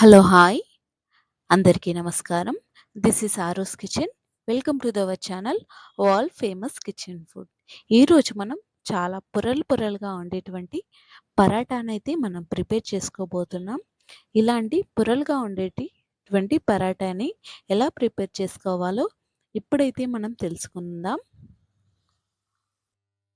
Hello hi అందరికీ నమస్కారం. This is Aorus kitchen. Welcome to our channel all famous kitchen food. ఈరోజు మనం చాలా పొరలుగా ఉండేటువంటి పరాటానైతే మనం ప్రిపేర్ చేసుకోబోతున్నాం. ఇలాంటి పొరలుగా ఉండేటువంటి పరాటాని ఎలా ప్రిపేర్ చేసుకోవాలో ఇప్పుడైతే మనం తెలుసుకుందాం.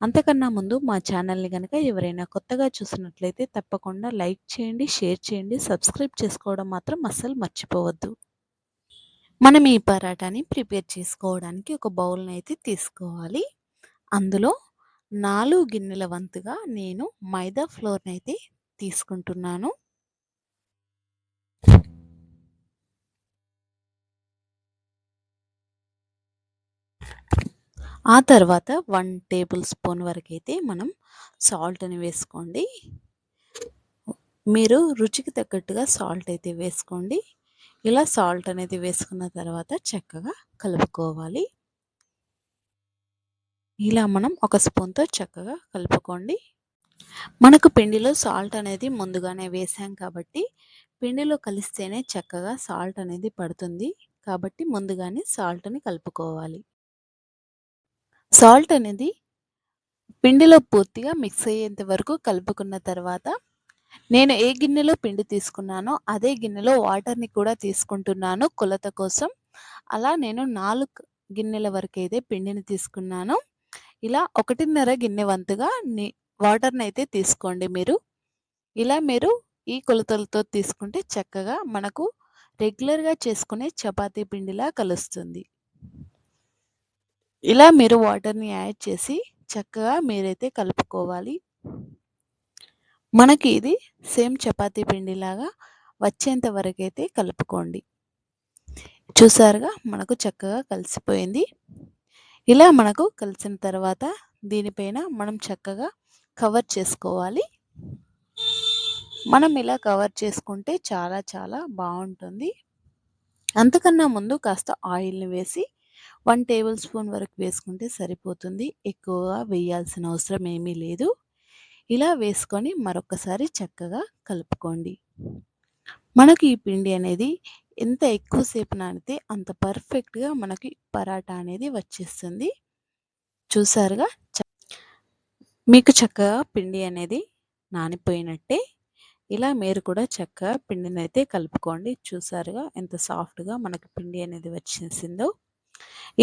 అంతకన్నా ముందు మా ఛానల్ని కనుక ఎవరైనా కొత్తగా చూసినట్లయితే తప్పకుండా లైక్ చేయండి, షేర్ చేయండి, సబ్స్క్రైబ్ చేసుకోవడం మాత్రం అస్సలు మర్చిపోవద్దు. మనం ఈ పరాటాని ప్రిపేర్ చేసుకోవడానికి ఒక బౌల్ని అయితే తీసుకోవాలి. అందులో 4 గిన్నెల వంతుగా నేను మైదా ఫ్లోర్ని అయితే తీసుకుంటున్నాను. ఆ తర్వాత 1 టేబుల్ స్పూన్ వరకైతే మనం సాల్ట్ని వేసుకోండి. మీరు రుచికి తగ్గట్టుగా సాల్ట్ అయితే వేసుకోండి. ఇలా సాల్ట్ అనేది వేసుకున్న తర్వాత చక్కగా కలుపుకోవాలి. ఇలా మనం ఒక స్పూన్తో చక్కగా కలుపుకోండి. మనకు పిండిలో సాల్ట్ అనేది ముందుగానే వేసాం కాబట్టి పిండిలో కలిస్తేనే చక్కగా సాల్ట్ అనేది పడుతుంది. కాబట్టి ముందుగానే సాల్ట్ని కలుపుకోవాలి. సాల్ట్ అనేది పిండిలో పూర్తిగా మిక్స్ అయ్యేంత వరకు కలుపుకున్న తర్వాత నేను ఏ గిన్నెలో పిండి తీసుకున్నానో అదే గిన్నెలో వాటర్ని కూడా తీసుకుంటున్నాను కొలత కోసం. అలా నేను 4 గిన్నెల వరకైతే పిండిని తీసుకున్నాను. ఇలా 1.5 గిన్నె వంతుగా వాటర్ని అయితే తీసుకోండి మీరు. ఇలా మీరు ఈ కొలతలతో తీసుకుంటే చక్కగా మనకు రెగ్యులర్గా చేసుకునే చపాతీ పిండిలా కలుస్తుంది. ఇలా మీరు వాటర్ని యాడ్ చేసి చక్కగా మీరైతే కలుపుకోవాలి. మనకి ఇది సేమ్ చపాతీ పిండిలాగా వచ్చేంత వరకైతే కలుపుకోండి. చూసారుగా మనకు చక్కగా కలిసిపోయింది. ఇలా మనకు కలిసిన తర్వాత దీనిపైన మనం చక్కగా కవర్ చేసుకోవాలి. మనం ఇలా కవర్ చేసుకుంటే చాలా బాగుంటుంది. అంతకన్నా ముందు కాస్త ఆయిల్ని వేసి 1 టేబుల్ స్పూన్ వరకు వేసుకుంటే సరిపోతుంది. ఎక్కువగా వేయాల్సిన అవసరం ఏమీ లేదు. ఇలా వేసుకొని మరొకసారి చక్కగా కలుపుకోండి. మనకి ఈ పిండి అనేది ఎంత ఎక్కువసేపు నానితే అంత పర్ఫెక్ట్గా మనకి పరాటా అనేది వచ్చేస్తుంది. చూసారుగా మీకు చక్కగా పిండి అనేది నానిపోయినట్టే. ఇలా మీరు కూడా చక్కగా పిండిని అయితే కలుపుకోండి. చూసారుగా ఎంత సాఫ్ట్గా మనకి పిండి అనేది వచ్చేసిందో.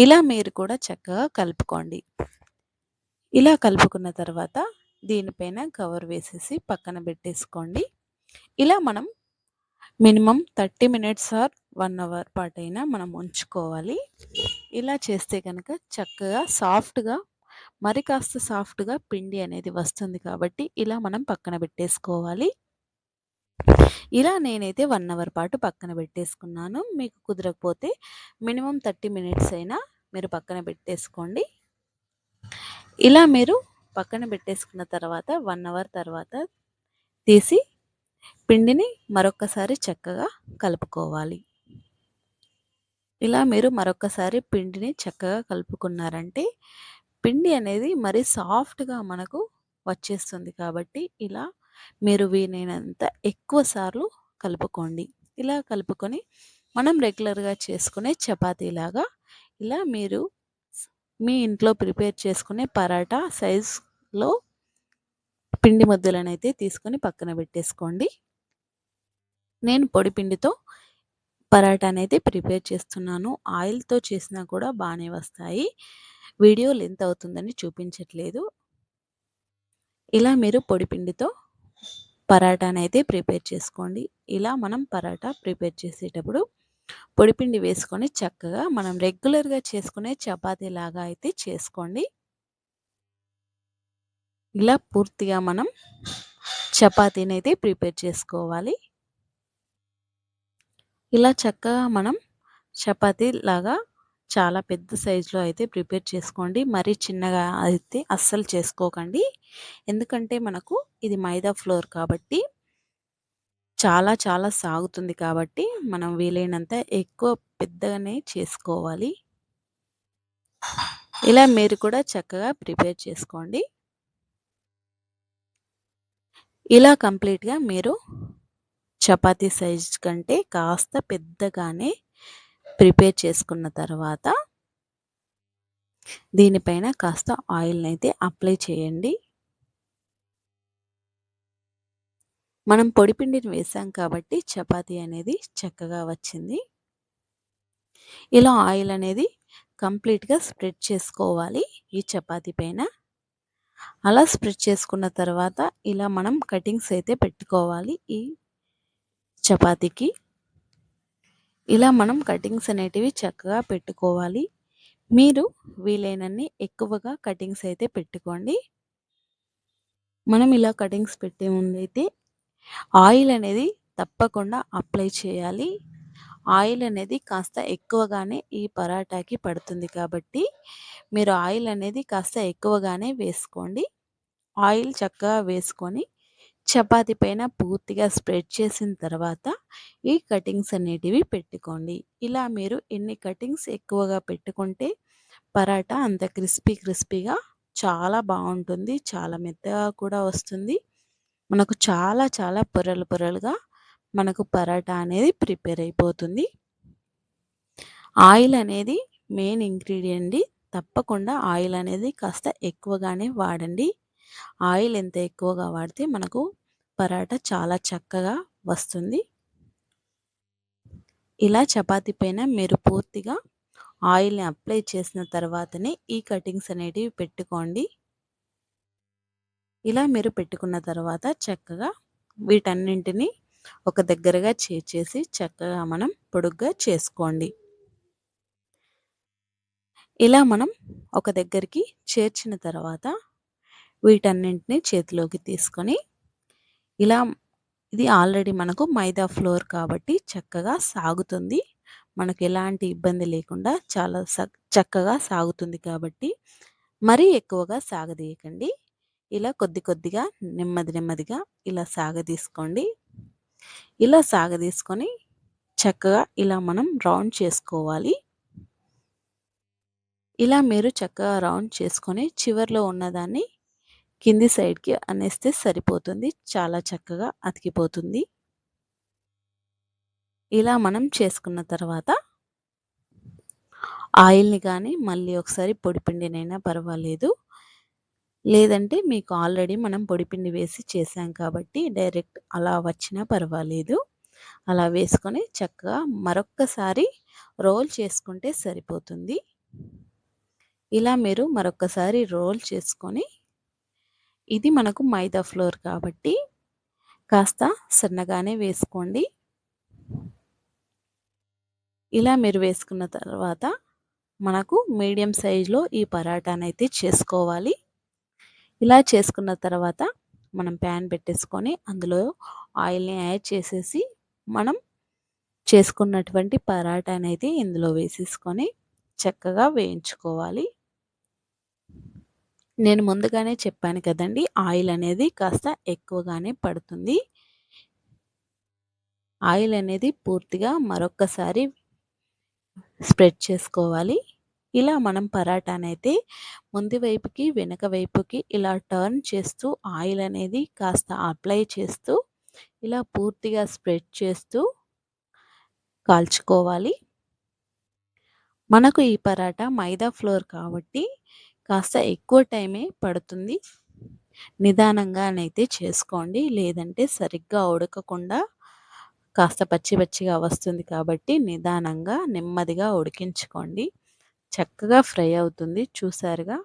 ఇలా మీరు కూడా చక్కగా కలుపుకోండి. ఇలా కలుపుకున్న తర్వాత దీనిపైన కవర్ వేసేసి పక్కన పెట్టేసుకోండి. ఇలా మనం మినిమం 30 మినిట్స్ ఆర్ 1 అవర్ పాటైనా మనం ఉంచుకోవాలి. ఇలా చేస్తే కనుక చక్కగా సాఫ్ట్గా మరి కాస్త సాఫ్ట్గా పిండి అనేది వస్తుంది కాబట్టి ఇలా మనం పక్కన పెట్టేసుకోవాలి. ఇలా నేనైతే 1 అవర్ పాటు పక్కన పెట్టేసుకున్నాను. మీకు కుదరకపోతే మినిమం 30 మినిట్స్ అయినా మీరు పక్కన పెట్టేసుకోండి. ఇలా మీరు పక్కన పెట్టేసుకున్న తర్వాత 1 అవర్ తర్వాత తీసి పిండిని మరొకసారి చక్కగా కలుపుకోవాలి. ఇలా మీరు మరొకసారి పిండిని చక్కగా కలుపుకున్నారంటే పిండి అనేది మరి సాఫ్ట్గా మనకు వచ్చేస్తుంది కాబట్టి ఇలా మీరు వీలైనంత ఎక్కువ సార్లు కలుపుకోండి. ఇలా కలుపుకొని మనం రెగ్యులర్గా చేసుకునే చపాతీలాగా ఇలా మీరు మీ ఇంట్లో ప్రిపేర్ చేసుకునే పరాటా సైజులో పిండి ముద్దలనైతే తీసుకొని పక్కన పెట్టేసుకోండి. నేను పొడి పిండితో పరాటానైతే ప్రిపేర్ చేస్తున్నాను. ఆయిల్తో చేసినా కూడా బాగానే వస్తాయి. వీడియో లెంత్ అవుతుందని చూపించట్లేదు. ఇలా మీరు పొడి పిండితో పరాటానైతే ప్రిపేర్ చేసుకోండి. ఇలా మనం పరాటా ప్రిపేర్ చేసేటప్పుడు పొడిపిండి వేసుకొని చక్కగా మనం రెగ్యులర్గా చేసుకునే చపాతీ లాగా అయితే చేసుకోండి. ఇలా పూర్తిగా మనం చపాతీని అయితే ప్రిపేర్ చేసుకోవాలి. ఇలా చక్కగా మనం చపాతీ లాగా చాలా పెద్ద సైజులో అయితే ప్రిపేర్ చేసుకోండి. మరీ చిన్నగా అయితే అస్సలు చేసుకోకండి. ఎందుకంటే మనకు ఇది మైదా ఫ్లోర్ కాబట్టి చాలా సాగుతుంది కాబట్టి మనం వీలైనంత ఎక్కువ పెద్దగానే చేసుకోవాలి. ఇలా మీరు కూడా చక్కగా ప్రిపేర్ చేసుకోండి. ఇలా కంప్లీట్‌గా మీరు చపాతీ సైజ్ కంటే కాస్త పెద్దగానే ప్రిపేర్ చేసుకున్న తర్వాత దీనిపైన కాస్త ఆయిల్‌నైతే అప్లై చేయండి. మనం పొడిపిండిని వేసాం కాబట్టి చపాతీ అనేది చక్కగా వచ్చింది. ఇలా ఆయిల్ అనేది కంప్లీట్‌గా స్ప్రెడ్ చేసుకోవాలి ఈ చపాతీ పైన. అలా స్ప్రెడ్ చేసుకున్న తర్వాత ఇలా మనం కటింగ్స్ అయితే పెట్టుకోవాలి ఈ చపాతీకి. ఇలా మనం కటింగ్స్ అనేటివి చక్కగా పెట్టుకోవాలి. మీరు వీలైనన్ని ఎక్కువగా కటింగ్స్ అయితే పెట్టుకోండి. మనం ఇలా కటింగ్స్ పెట్టే ముందైతే ఆయిల్ అనేది తప్పకుండా అప్లై చేయాలి. ఆయిల్ అనేది కాస్త ఎక్కువగానే ఈ పరాటాకి పడుతుంది కాబట్టి మీరు ఆయిల్ అనేది కాస్త ఎక్కువగానే వేసుకోండి. ఆయిల్ చక్కగా వేసుకొని చపాతీ పైన పూర్తిగా స్ప్రెడ్ చేసిన తర్వాత ఈ కటింగ్స్ అనేటివి పెట్టుకోండి. ఇలా మీరు ఎన్ని కటింగ్స్ ఎక్కువగా పెట్టుకుంటే పరాటా అంత క్రిస్పీగా చాలా బాగుంటుంది. చాలా మెత్తగా కూడా వస్తుంది. మనకు చాలా పొరలుగా మనకు పరాటా అనేది ప్రిపేర్ అయిపోతుంది. ఆయిల్ అనేది మెయిన్ ఇంగ్రీడియంట్. తప్పకుండా ఆయిల్ అనేది కాస్త ఎక్కువగానే వాడండి. ఆయిల్ ఎంత ఎక్కువగా వాడితే మనకు పరాటా చాలా చక్కగా వస్తుంది. ఇలా చపాతీ పైన మీరు పూర్తిగా ఆయిల్‌ని అప్లై చేసిన తర్వాతనే ఈ కటింగ్స్ అనేటివి పెట్టుకోండి. ఇలా మీరు పెట్టుకున్న తర్వాత చక్కగా వీటన్నింటిని ఒక దగ్గరగా చేర్చేసి చక్కగా మనం పొడుగ్గా చేసుకోండి. ఇలా మనం ఒక దగ్గరికి చేర్చిన తర్వాత వీటన్నింటిని చేతిలోకి తీసుకొని ఇలా ఇది ఆల్రెడీ మనకు మైదా ఫ్లోర్ కాబట్టి చక్కగా సాగుతుంది. మనకు ఎలాంటి ఇబ్బంది లేకుండా చాలా చక్కగా సాగుతుంది కాబట్టి మరీ ఎక్కువగా సాగదీయకండి. ఇలా కొద్దిగా నెమ్మదిగా ఇలా సాగదీసుకోండి. ఇలా సాగదీసుకొని చక్కగా ఇలా మనం రౌండ్ చేసుకోవాలి. ఇలా మీరు చక్కగా రౌండ్ చేసుకొని చివర్లో ఉన్నదాన్ని కింది సైడ్‌కి అనేస్తే సరిపోతుంది. చాలా చక్కగా అతికిపోతుంది. ఇలా మనం చేసుకున్న తర్వాత ఆయిల్‌ని కానీ మళ్ళీ ఒకసారి పొడిపిండినైనా పర్వాలేదు. లేదంటే మీకు ఆల్రెడీ మనం పొడిపిండి వేసి చేసాం కాబట్టి డైరెక్ట్ అలా వచ్చినా పర్వాలేదు. అలా వేసుకొని చక్కగా మరొక్కసారి రోల్ చేసుకుంటే సరిపోతుంది. ఇలా మీరు మరొక్కసారి రోల్ చేసుకొని ఇది మనకు మైదా ఫ్లోర్ కాబట్టి కాస్త సన్నగానే వేసుకోండి. ఇలా మీరు వేసుకున్న తర్వాత మనకు మీడియం సైజులో ఈ పరాటానైతే చేసుకోవాలి. ఇలా చేసుకున్న తర్వాత మనం ప్యాన్ పెట్టేసుకొని అందులో ఆయిల్‌ని యాడ్ చేసేసి మనం చేసుకున్నటువంటి పరాటానైతే ఇందులో వేసేసుకొని చక్కగా వేయించుకోవాలి. నేను ముందుగానే చెప్పాను కదండీ! ఆయిల్ అనేది కాస్త ఎక్కువగానే పడుతుంది. ఆయిల్ అనేది పూర్తిగా మరొక్కసారి స్ప్రెడ్ చేసుకోవాలి. ఇలా మనం పరాటానైతే ముందు వైపుకి, వెనక వైపుకి ఇలా టర్న్ చేస్తూ ఆయిల్ అనేది కాస్త అప్లై చేస్తూ ఇలా పూర్తిగా స్ప్రెడ్ చేస్తూ కాల్చుకోవాలి. మనకు ఈ పరాటా మైదా ఫ్లోర్ కాబట్టి కాస్త ఎక్కువ టైమే పడుతుంది. నిదానంగానైతే చేసుకోండి. లేదంటే సరిగ్గా ఉడకకుండా కాస్త పచ్చిగా వస్తుంది కాబట్టి నిదానంగా, నెమ్మదిగా ఉడికించుకోండి. చక్కగా ఫ్రై అవుతుంది చూసారుగా.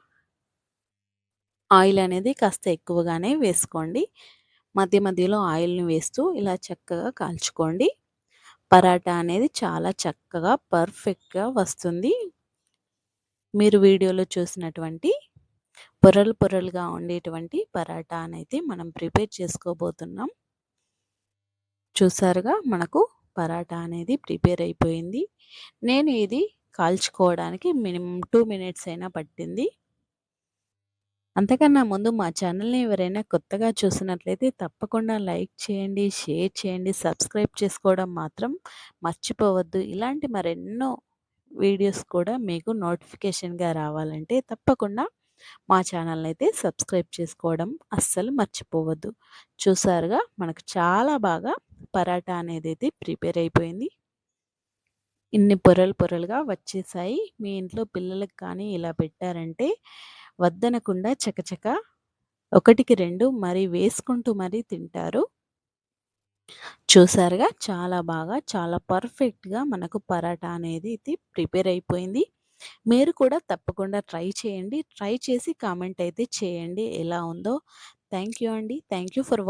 ఆయిల్ అనేది కాస్త ఎక్కువగానే వేసుకోండి. మధ్యలో ఆయిల్‌ని వేస్తూ ఇలా చక్కగా కాల్చుకోండి. పరాటా అనేది చాలా చక్కగా పర్ఫెక్ట్‌గా వస్తుంది. మీరు వీడియోలో చూసినటువంటి పొరలుగా ఉండేటువంటి పరాటానైతే మనం ప్రిపేర్ చేసుకోబోతున్నాం. చూసారుగా మనకు పరాటా అనేది ప్రిపేర్ అయిపోయింది. నేను ఇది కాల్చుకోవడానికి మినిమం 2 మినిట్స్ అయినా పట్టింది. అంతకన్నా ముందు మా ఛానల్‌ని ఎవరైనా కొత్తగా చూసినట్లయితే తప్పకుండా లైక్ చేయండి, షేర్ చేయండి, సబ్స్క్రైబ్ చేసుకోవడం మాత్రం మర్చిపోవద్దు. ఇలాంటి మరెన్నో వీడియోస్ కూడా మీకు నోటిఫికేషన్‌గా రావాలంటే తప్పకుండా మా ఛానల్‌నైతే సబ్స్క్రైబ్ చేసుకోవడం అస్సలు మర్చిపోవద్దు. చూసారుగా మనకు చాలా బాగా పరాటా అనేదైతే ప్రిపేర్ అయిపోయింది. ఇన్ని పొరలు పొరలుగా వచ్చేసాయి. మీ ఇంట్లో పిల్లలకి కానీ ఇలా పెట్టారంటే వద్దనకుండా చకచక ఒకటికి 2 మరి వేసుకుంటూ మరీ తింటారు. చూసారుగా చాలా బాగా చాలా పర్ఫెక్ట్‌గా మనకు పరాటా అనేది ఇది ప్రిపేర్ అయిపోయింది. మీరు కూడా తప్పకుండా ట్రై చేయండి. ట్రై చేసి కామెంట్ అయితే చేయండి ఎలా ఉందో. థ్యాంక్ యూ అండి. Thank you for